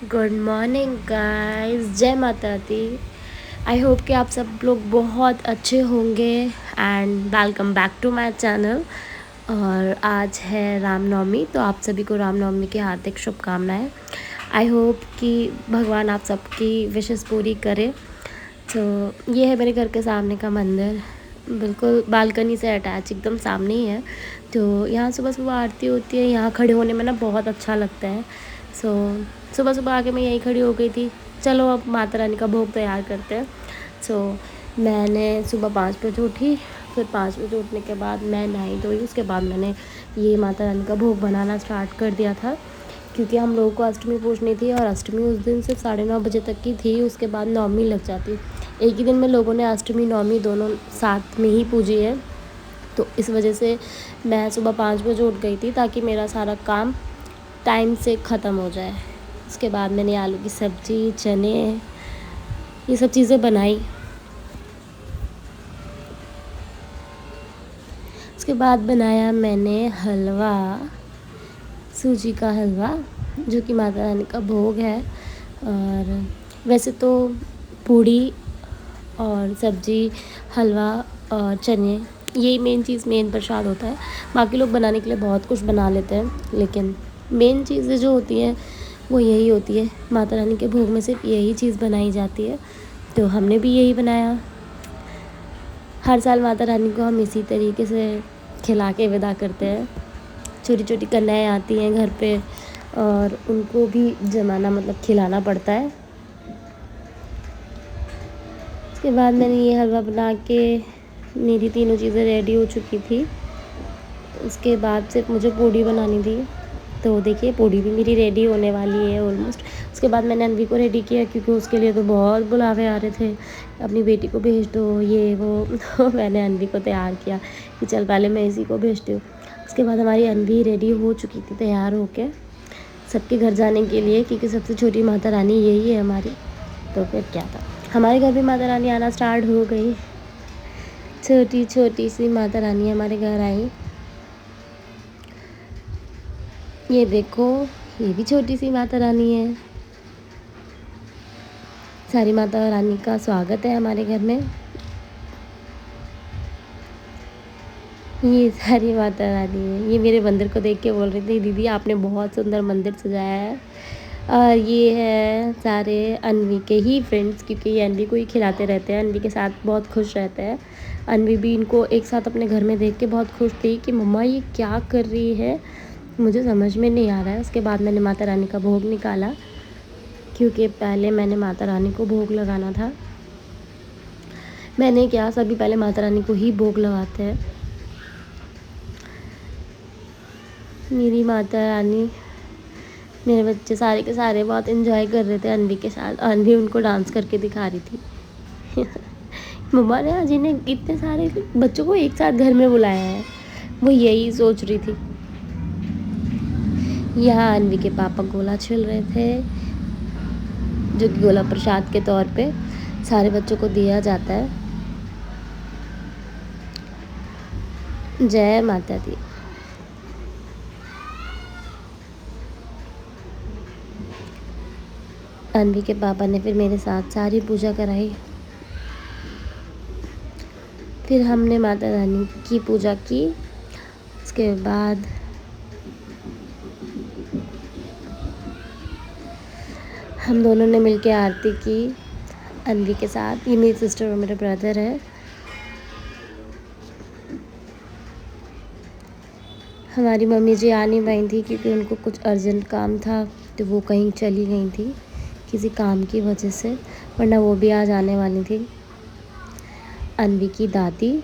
Good morning guys, जय माता दी। I hope कि आप सब लोग बहुत अच्छे होंगे and welcome back to my channel. और आज है रामनवमी, तो आप सभी को रामनवमी की हार्दिक शुभकामनाएं। आई होप कि भगवान आप सबकी विशेस पूरी करे। तो ये है मेरे घर के सामने का मंदिर, बिल्कुल बालकनी से अटैच एकदम सामने ही है। तो यहाँ सुबह सुबह आरती होती है, यहाँ खड़े होने में ना बहुत अच्छा लगता है। सो सुबह सुबह आके मैं यहीं खड़ी हो गई थी, चलो अब माता रानी का भोग तैयार करते हैं। सो मैंने सुबह 5 बजे उठी, फिर 5 बजे उठने के बाद मैं नहाई धोई, उसके बाद मैंने ये माता रानी का भोग बनाना स्टार्ट कर दिया था, क्योंकि हम लोगों को अष्टमी पूजनी थी और अष्टमी उस दिन से 9:30 बजे तक की थी। उसके बाद नवमी लग जाती, एक ही दिन में लोगों ने अष्टमी नवमी दोनों साथ में ही पूजी है। तो इस वजह से मैं सुबह 5 बजे उठ गई थी ताकि मेरा सारा काम टाइम से ख़त्म हो जाए। उसके बाद मैंने आलू की सब्ज़ी, चने, ये सब चीज़ें बनाई। उसके बाद बनाया मैंने हलवा, सूजी का हलवा, जो कि माता रानी का भोग है। और वैसे तो पूड़ी और सब्ज़ी, हलवा और चने, यही मेन चीज़, मेन प्रसाद होता है। बाकी लोग बनाने के लिए बहुत कुछ बना लेते हैं, लेकिन मेन चीज़ें जो होती हैं वो यही होती है। माता रानी के भोग में सिर्फ यही चीज़ बनाई जाती है, तो हमने भी यही बनाया। हर साल माता रानी को हम इसी तरीके से खिला के विदा करते हैं। छोटी छोटी कन्याएँ आती हैं घर पे और उनको भी जमाना मतलब खिलाना पड़ता है। उसके बाद मैंने ये हलवा बना के, मेरी तीनों चीज़ें रेडी हो चुकी थी। उसके बाद सिर्फ मुझे पूड़ी बनानी थी, तो देखिए पूड़ी भी मेरी रेडी होने वाली है ऑलमोस्ट। उसके बाद मैंने अनवी को रेडी किया, क्योंकि उसके लिए तो बहुत बुलावे आ रहे थे, अपनी बेटी को भेज दो ये वो तो मैंने अनवी को तैयार किया कि चल पहले मैं इसी को भेजती हूँ। उसके बाद हमारी अनवी रेडी हो चुकी थी तैयार होके सबके घर जाने के लिए, क्योंकि सबसे छोटी माता रानी यही है हमारी। तो फिर क्या था, हमारे घर भी माता रानी आना स्टार्ट हो गई। छोटी छोटी सी माता रानी हमारे घर आई। ये देखो, ये भी छोटी सी माता रानी है। सारी माता रानी का स्वागत है हमारे घर में। ये सारी माता रानी है। ये मेरे मंदिर को देख के बोल रही थी, दीदी आपने बहुत सुंदर मंदिर सजाया है। और ये है सारे अनवी के ही फ्रेंड्स, क्योंकि ये अनवी को ही खिलाते रहते हैं, अनवी के साथ बहुत खुश रहते हैं। अनवी भी इनको एक साथ अपने घर में देख के बहुत खुश थी कि मम्मा ये क्या कर रही है, मुझे समझ में नहीं आ रहा है। उसके बाद मैंने माता रानी का भोग निकाला, क्योंकि पहले मैंने माता रानी को भोग लगाना था। मैंने क्या, सभी पहले माता रानी को ही भोग लगाते हैं। मेरी माता रानी, मेरे बच्चे सारे के सारे बहुत इन्जॉय कर रहे थे अनवी के साथ। अनवी उनको डांस करके दिखा रही थी मम्मा ने आज इन्हें इतने सारे बच्चों को एक साथ घर में बुलाया है, वो यही सोच रही थी। यहाँ अनवी के पापा गोला छिल रहे थे, जो कि गोला प्रसाद के तौर पे सारे बच्चों को दिया जाता है। जय माता दी। अनवी के पापा ने फिर मेरे साथ सारी पूजा कराई। फिर हमने माता रानी की पूजा की। उसके बाद हम दोनों ने मिलके आरती की अनवी के साथ। ये मेरी सिस्टर और मेरा ब्रदर है। हमारी मम्मी जी आ नहीं पाई थी, क्योंकि उनको कुछ अर्जेंट काम था, तो वो कहीं चली गई थी किसी काम की वजह से, वरना वो भी आज आने वाली थी। अनवी की दादी,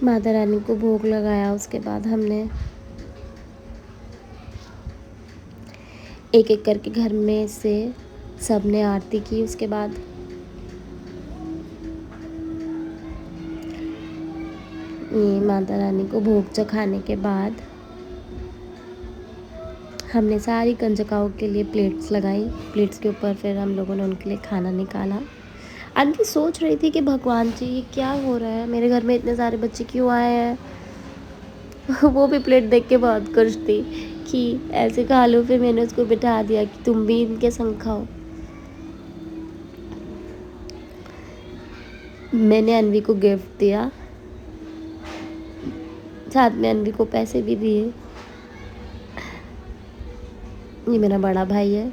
माता रानी को भोग लगाया। उसके बाद हमने एक एक करके घर में से सब ने आरती की। उसके बाद ये माता रानी को भोग चखाने के बाद हमने सारी कंजकाओं के लिए प्लेट्स लगाई। प्लेट्स के ऊपर फिर हम लोगों ने उनके लिए खाना निकाला। अनवी सोच रही थी कि भगवान जी ये क्या हो रहा है, मेरे घर में इतने सारे बच्चे क्यों आए हैं। वो भी प्लेट देख के बहुत खुश थी कि ऐसे खा लो। फिर मैंने उसको बिठा दिया कि तुम भी इनके संग खाओ। मैंने अनवी को गिफ्ट दिया, साथ में अनवी को पैसे भी दिए। ये मेरा बड़ा भाई है।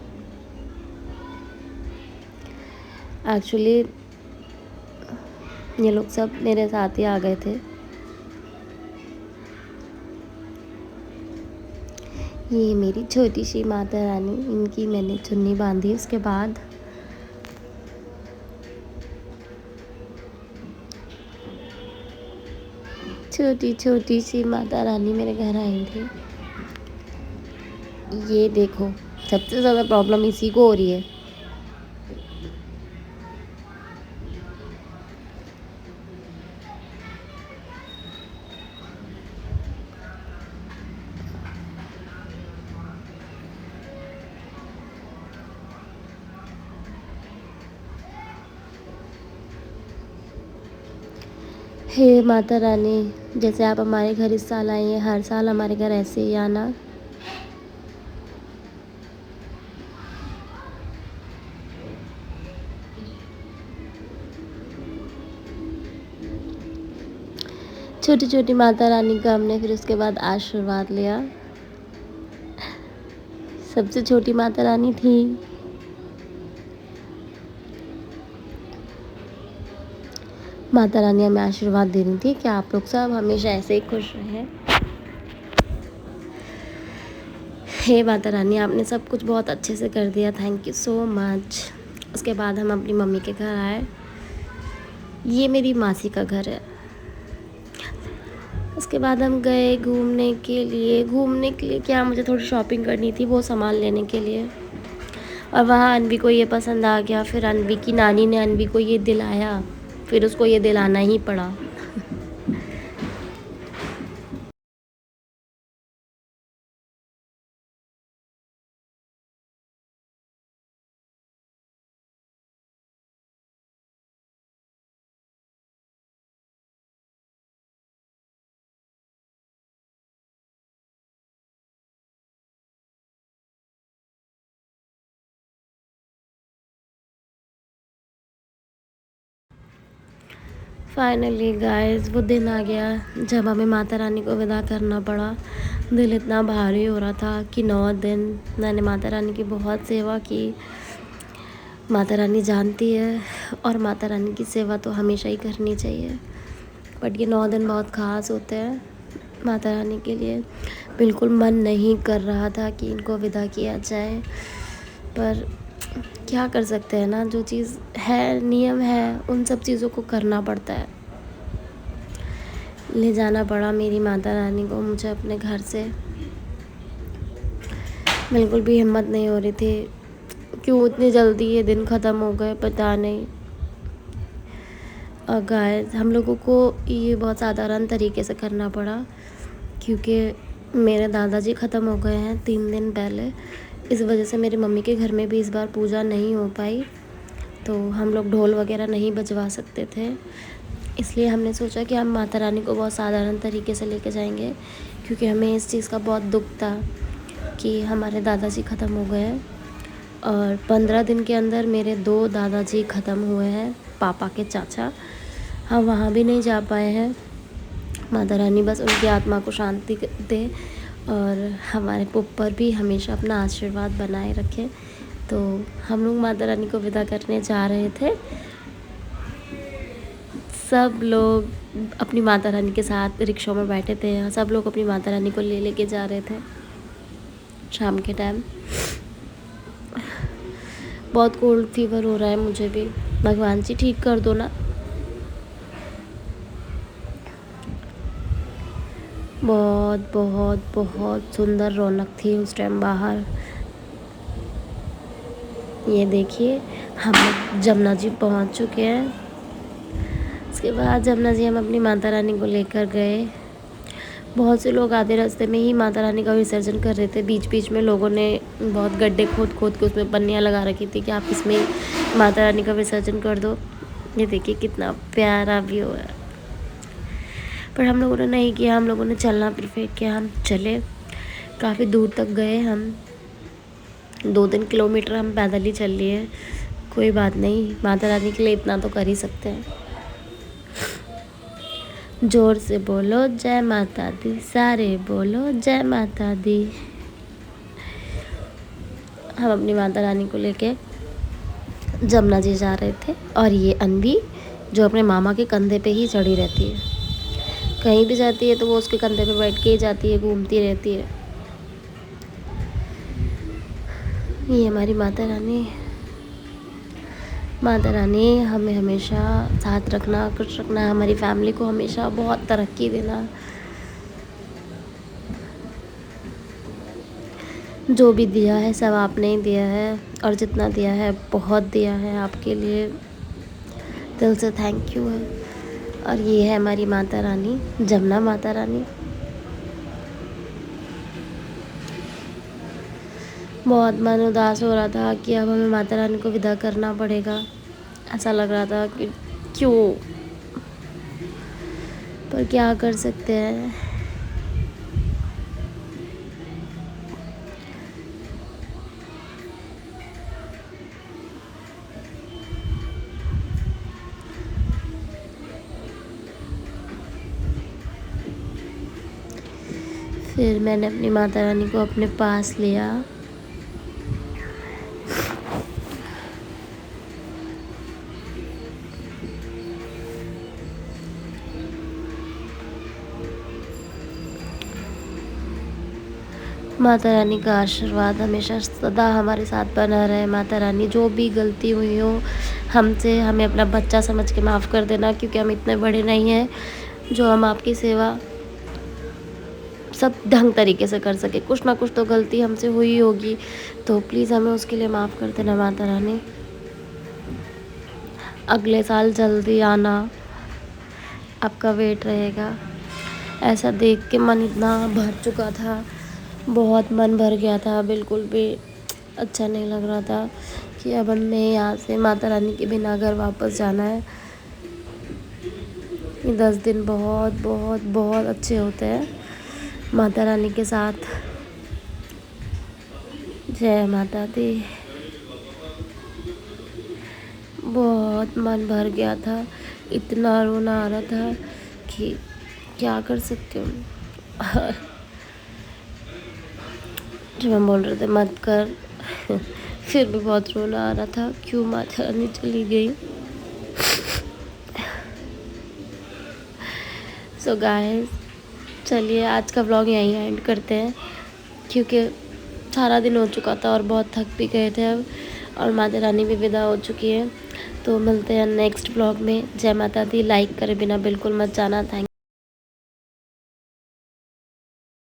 एक्चुअली ये लोग सब मेरे साथ ही आ गए थे। ये मेरी छोटी सी माता रानी, इनकी मैंने चुन्नी बांधी। उसके बाद छोटी छोटी सी माता रानी मेरे घर आई थी। ये देखो, सबसे ज़्यादा प्रॉब्लम इसी को हो रही है। हे माता रानी, जैसे आप हमारे घर इस साल आई हैं, हर साल हमारे घर ऐसे ही आना। छोटी छोटी माता रानी का हमने फिर उसके बाद आशीर्वाद लिया। सबसे छोटी माता रानी थी। माता रानी हमें आशीर्वाद दे रही थी कि आप लोग सब हमेशा ऐसे ही खुश रहें। हे माता रानी, आपने सब कुछ बहुत अच्छे से कर दिया, थैंक यू सो मच। उसके बाद हम अपनी मम्मी के घर आए। ये मेरी मासी का घर है। उसके बाद हम गए घूमने के लिए क्या, मुझे थोड़ी शॉपिंग करनी थी, वो सामान लेने के लिए। और वहाँ अनवी को ये पसंद आ गया। फिर अनवी की नानी ने अनवी को ये दिलाया, फिर उसको ये दिलाना ही पड़ा। फाइनली गाइस वो दिन आ गया जब हमें माता रानी को विदा करना पड़ा। दिल इतना भारी हो रहा था कि 9 दिन मैंने माता रानी की बहुत सेवा की। माता रानी जानती है, और माता रानी की सेवा तो हमेशा ही करनी चाहिए। बट ये 9 दिन बहुत ख़ास होते हैं माता रानी के लिए। बिल्कुल मन नहीं कर रहा था कि इनको विदा किया जाए, पर क्या कर सकते हैं ना, जो चीज़ है, नियम है, उन सब चीज़ों को करना पड़ता है। ले जाना पड़ा मेरी माता रानी को मुझे अपने घर से। बिल्कुल भी हिम्मत नहीं हो रही थी। क्यों इतनी जल्दी ये दिन ख़त्म हो गए पता नहीं। और गाइस हम लोगों को ये बहुत साधारण तरीके से करना पड़ा, क्योंकि मेरे दादाजी ख़त्म हो गए हैं 3 दिन पहले। इस वजह से मेरी मम्मी के घर में भी इस बार पूजा नहीं हो पाई, तो हम लोग ढोल वगैरह नहीं बजवा सकते थे। इसलिए हमने सोचा कि हम माता रानी को बहुत साधारण तरीके से लेके जाएंगे, क्योंकि हमें इस चीज़ का बहुत दुख था कि हमारे दादाजी ख़त्म हो गए हैं। और 15 दिन के अंदर मेरे 2 दादाजी ख़त्म हुए हैं, पापा के चाचा। हम वहाँ भी नहीं जा पाए हैं। माता रानी बस उनकी आत्मा को शांति दे, और हमारे ऊपर भी हमेशा अपना आशीर्वाद बनाए रखे। तो हम लोग माता रानी को विदा करने जा रहे थे। सब लोग अपनी माता रानी के साथ रिक्शा में बैठे थे। सब लोग अपनी माता रानी को लेके जा रहे थे शाम के टाइम। बहुत कोल्ड फीवर हो रहा है मुझे भी, भगवान जी ठीक कर दो ना। बहुत बहुत बहुत सुंदर रौनक थी उस टाइम बाहर। ये देखिए हम लोग जमुना जी पहुँच चुके हैं। उसके बाद जमुना जी हम अपनी माता रानी को लेकर गए। बहुत से लोग आधे रास्ते में ही माता रानी का विसर्जन कर रहे थे। बीच बीच में लोगों ने बहुत गड्ढे खोद खोद के उसमें पन्नियाँ लगा रखी थी कि आप इसमें माता रानी का विसर्जन कर दो। ये देखिए कितना प्यारा व्यू है। पर हम लोगों ने नहीं किया, हम लोगों ने चलना प्रेफर किया। हम चले, काफ़ी दूर तक गए हम, 2-3 किलोमीटर हम पैदल ही चल लिए। कोई बात नहीं, माता रानी के लिए इतना तो कर ही सकते हैं। जोर से बोलो जय माता दी, सारे बोलो जय माता दी। हम अपनी माता रानी को लेके जमुना जी जा रहे थे, और ये अनवी जो अपने मामा के कंधे पे ही चढ़ी रहती है, कहीं भी जाती है तो वो उसके कंधे पे बैठ के ही जाती है, घूमती रहती है। ये हमारी माता रानी। माता रानी हमें हमेशा साथ रखना, खुश रखना, हमारी फैमिली को हमेशा बहुत तरक्की देना। जो भी दिया है सब आपने ही दिया है, और जितना दिया है बहुत दिया है, आपके लिए दिल से थैंक यू है। और ये है हमारी माता रानी, जमुना माता रानी। बहुत मन उदास हो रहा था कि अब हमें माता रानी को विदा करना पड़ेगा। ऐसा लग रहा था कि क्यों, पर क्या कर सकते हैं। फिर मैंने अपनी माता रानी को अपने पास लिया। माता रानी का आशीर्वाद हमेशा सदा हमारे साथ बना रहे। माता रानी जो भी गलती हुई हो हमसे, हमें अपना बच्चा समझ के माफ़ कर देना, क्योंकि हम इतने बड़े नहीं हैं जो हम आपकी सेवा सब ढंग तरीके से कर सके। कुछ ना कुछ तो गलती हमसे हुई होगी, तो प्लीज़ हमें उसके लिए माफ़ कर देना माता रानी। अगले साल जल्दी आना, आपका वेट रहेगा। ऐसा देख के मन इतना भर चुका था, बहुत मन भर गया था, बिल्कुल भी अच्छा नहीं लग रहा था कि अब हमें यहाँ से माता रानी के बिना घर वापस जाना है। ये 10 दिन बहुत बहुत बहुत अच्छे होते हैं माता रानी के साथ। जय माता दी। बहुत मन भर गया था, इतना रोना आ रहा था कि क्या कर सकते हो। जब हम बोल रहे थे मत कर, फिर भी बहुत रोना आ रहा था, क्यों माता रानी चली गई। सो गाइस, चलिए आज का व्लॉग यहीं एंड करते हैं, क्योंकि सारा दिन हो चुका था और बहुत थक भी गए थे अब, और माता रानी भी विदा हो चुकी है। तो मिलते हैं नेक्स्ट व्लॉग में। जय माता दी। लाइक करे बिना बिल्कुल मत जाना। थैंक